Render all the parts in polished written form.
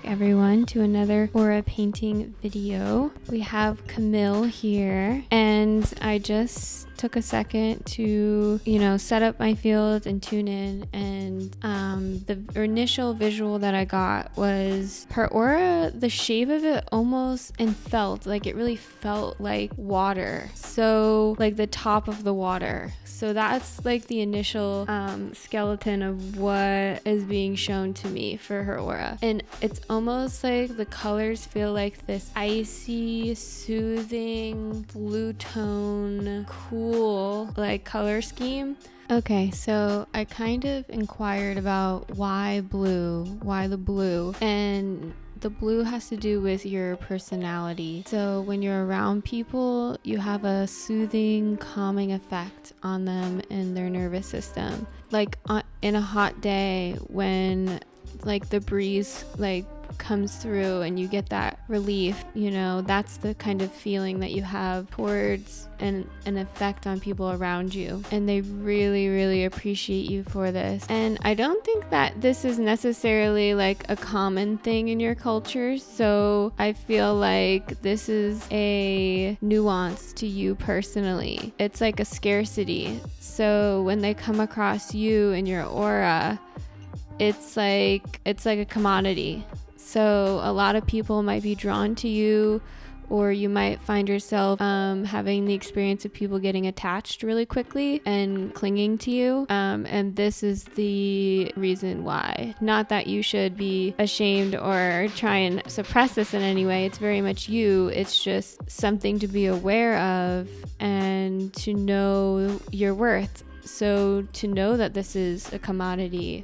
everyone to another aura painting video. We have Camille here, and I just took a second to, set up my field and tune in, and the initial visual that I got was her aura. The shape of it almost it really felt like water, so like the top of the water. So that's like the initial skeleton of what is being shown to me for her aura, and it's almost like the colors feel like this icy, soothing, blue tone, cool like color scheme. Okay, so I kind of inquired about why the blue, and the blue has to do with your personality. So when you're around people, you have a soothing, calming effect on them and their nervous system. Like in a hot day when like the breeze comes through and you get that relief, that's the kind of feeling that you have towards an effect on people around you, and they really, really appreciate you for this. And I don't think that this is necessarily like a common thing in your culture, so I feel like this is a nuance to you personally. It's like a scarcity, so when they come across you and your aura, it's like a commodity. So a lot of people might be drawn to you, or you might find yourself having the experience of people getting attached really quickly and clinging to you. And this is the reason why. Not that you should be ashamed or try and suppress this in any way. It's very much you. It's just something to be aware of and to know your worth. So to know that this is a commodity,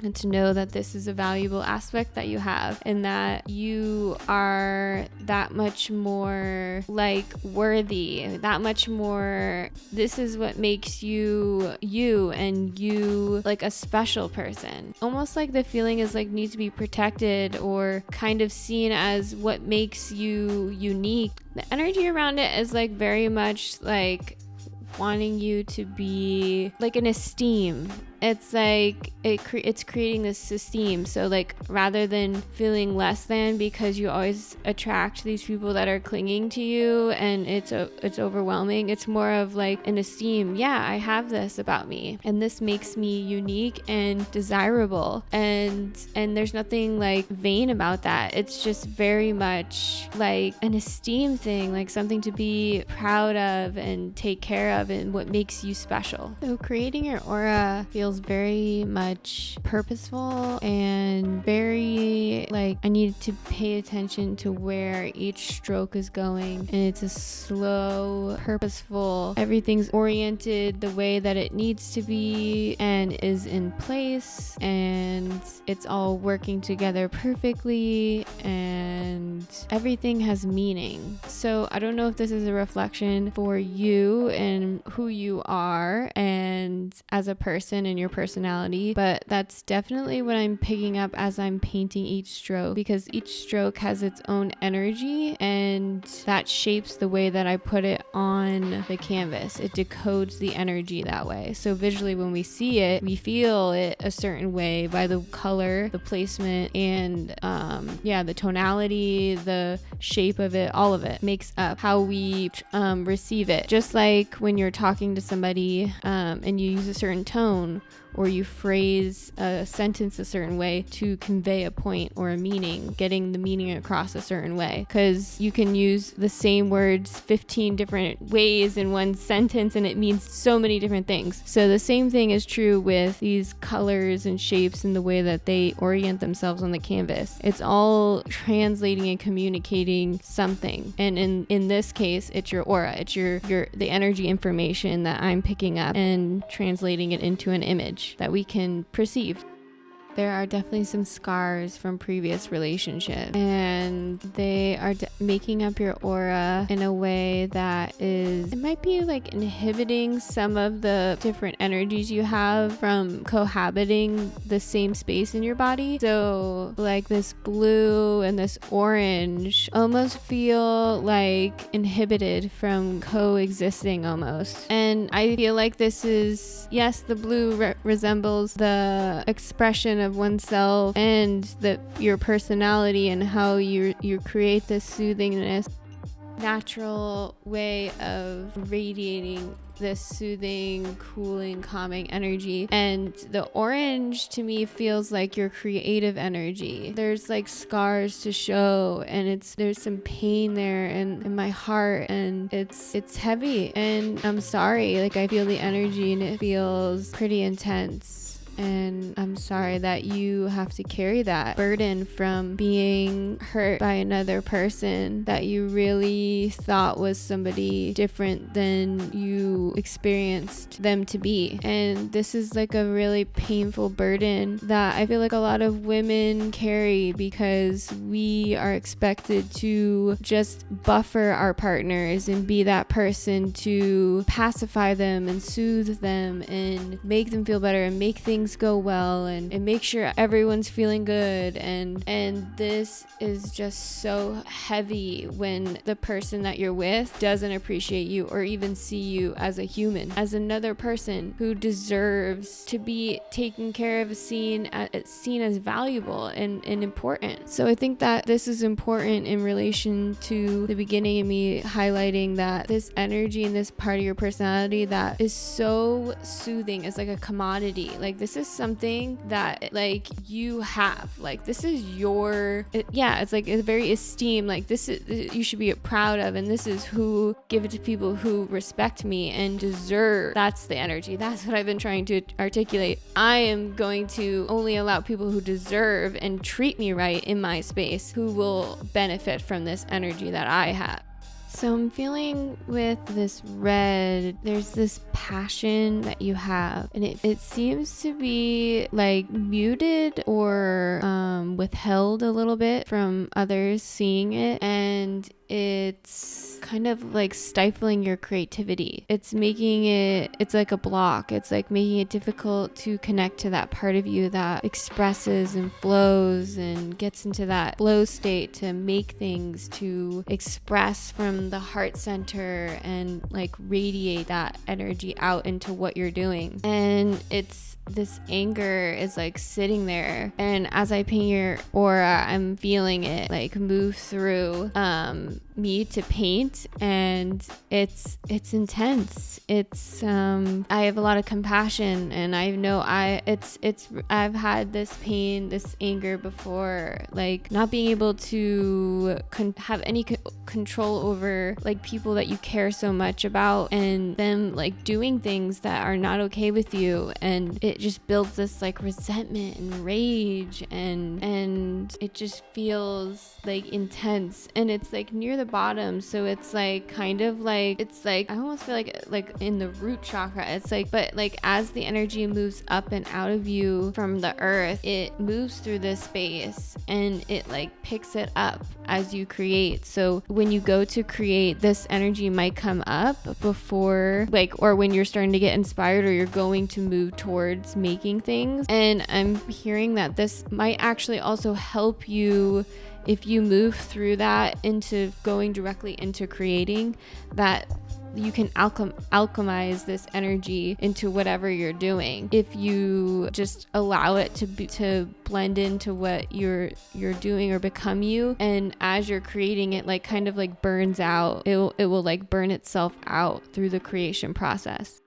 and to know that this is a valuable aspect that you have, and that you are that much more worthy, that much more, this is what makes you you, and you like a special person. Almost like the feeling is needs to be protected or kind of seen as what makes you unique. The energy around it is very much wanting you to be an esteem. It's it's creating this esteem. So rather than feeling less than because you always attract these people that are clinging to you and it's overwhelming, it's more of an esteem. Yeah, I have this about me, and this makes me unique and desirable, and there's nothing vain about that. It's just very much an esteem thing, something to be proud of and take care of, and what makes you special. So creating your aura feels very much purposeful and very I need to pay attention to where each stroke is going, and it's a slow, purposeful, everything's oriented the way that it needs to be and is in place, and it's all working together perfectly, and everything has meaning. So I don't know if this is a reflection for you and who you are and as a person and your personality, but that's definitely what I'm picking up as I'm painting each stroke, because each stroke has its own energy, and that shapes the way that I put it on the canvas. It decodes the energy that way. So visually when we see it, we feel it a certain way by the color, the placement, and the tonality, the shape of it. All of it makes up how we receive it. Just like when you're talking to somebody and you use a certain tone, or you phrase a sentence a certain way to convey a point or a meaning, getting the meaning across a certain way, because you can use the same words 15 different ways in one sentence and it means so many different things. So the same thing is true with these colors and shapes and the way that they orient themselves on the canvas. It's all translating and communicating something, and in this case it's your aura. It's the energy information that I'm picking up and translating it into an image that we can perceive. There are definitely some scars from previous relationships, and they are making up your aura in a way that it might be inhibiting some of the different energies you have from cohabiting the same space in your body. So this blue and this orange almost feel inhibited from coexisting almost. And I feel this is, yes, the blue resembles the expression of of oneself and your personality and how you create this soothingness, natural way of radiating this soothing, cooling, calming energy. And the orange to me feels like your creative energy. There's like scars to show, and there's some pain there in my heart, and it's heavy, and I'm sorry. Like, I feel the energy and it feels pretty intense. And I'm sorry that you have to carry that burden from being hurt by another person that you really thought was somebody different than you experienced them to be. And this is like a really painful burden that I feel like a lot of women carry, because we are expected to just buffer our partners and be that person to pacify them and soothe them and make them feel better and make things go well and make sure everyone's feeling good, and this is just so heavy when the person that you're with doesn't appreciate you or even see you as a human, as another person who deserves to be taken care of, seen as valuable and important. So I think that this is important in relation to the beginning of me highlighting that this energy and this part of your personality that is so soothing is like a commodity. Like, this is something that like you have, like this is it's like it's very esteemed, like this is, you should be proud of, and this is who give it to people who respect me and deserve. That's the energy. That's what I've been trying to articulate. I am going to only allow people who deserve and treat me right in my space, who will benefit from this energy that I have. So I'm feeling with this red, there's this passion that you have, and it seems to be like muted or withheld a little bit from others seeing it, and it's kind of like stifling your creativity. It's like a block. It's like making it difficult to connect to that part of you that expresses and flows and gets into that flow state to make things, to express from the heart center and like radiate that energy out into what you're doing. And this anger is like sitting there, and as I paint your aura, I'm feeling it like move through me to paint, and it's intense. It's I have a lot of compassion, and I know I've had this pain, this anger before, like not being able to have any control over like people that you care so much about, and them like doing things that are not okay with you, and it just builds this like resentment and rage, and it just feels like intense, and it's like near the bottom, so it's like kind of like, it's like I almost feel like in the root chakra. It's like, but like as the energy moves up and out of you from the earth, it moves through this space and it like picks it up as you create. So when you go to create, this energy might come up before, like, or when you're starting to get inspired or you're going to move towards making things. And I'm hearing that this might actually also help you if you move through that into going directly into creating, that you can alchemize this energy into whatever you're doing if you just allow it to blend into what you're doing or become you. And as you're creating it, like kind of like burns out, it will like burn itself out through the creation process.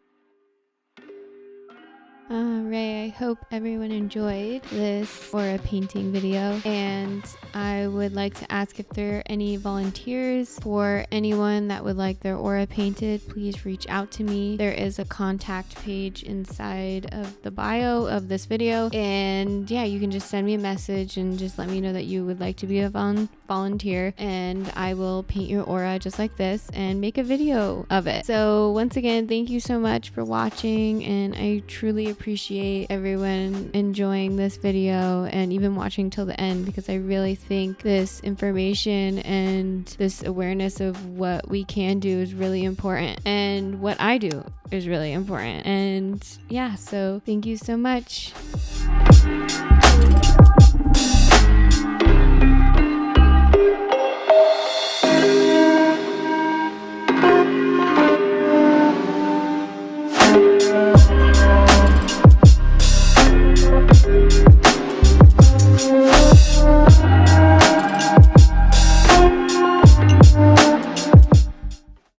Alright, I hope everyone enjoyed this aura painting video, and I would like to ask if there are any volunteers for anyone that would like their aura painted. Please reach out to me. There is a contact page inside of the bio of this video, and yeah, you can just send me a message and just let me know that you would like to be a volunteer, and I will paint your aura just like this and make a video of it. So once again, thank you so much for watching, and I truly appreciate everyone enjoying this video and even watching till the end, because I really think this information and this awareness of what we can do is really important, and what I do is really important. And yeah, so thank you so much.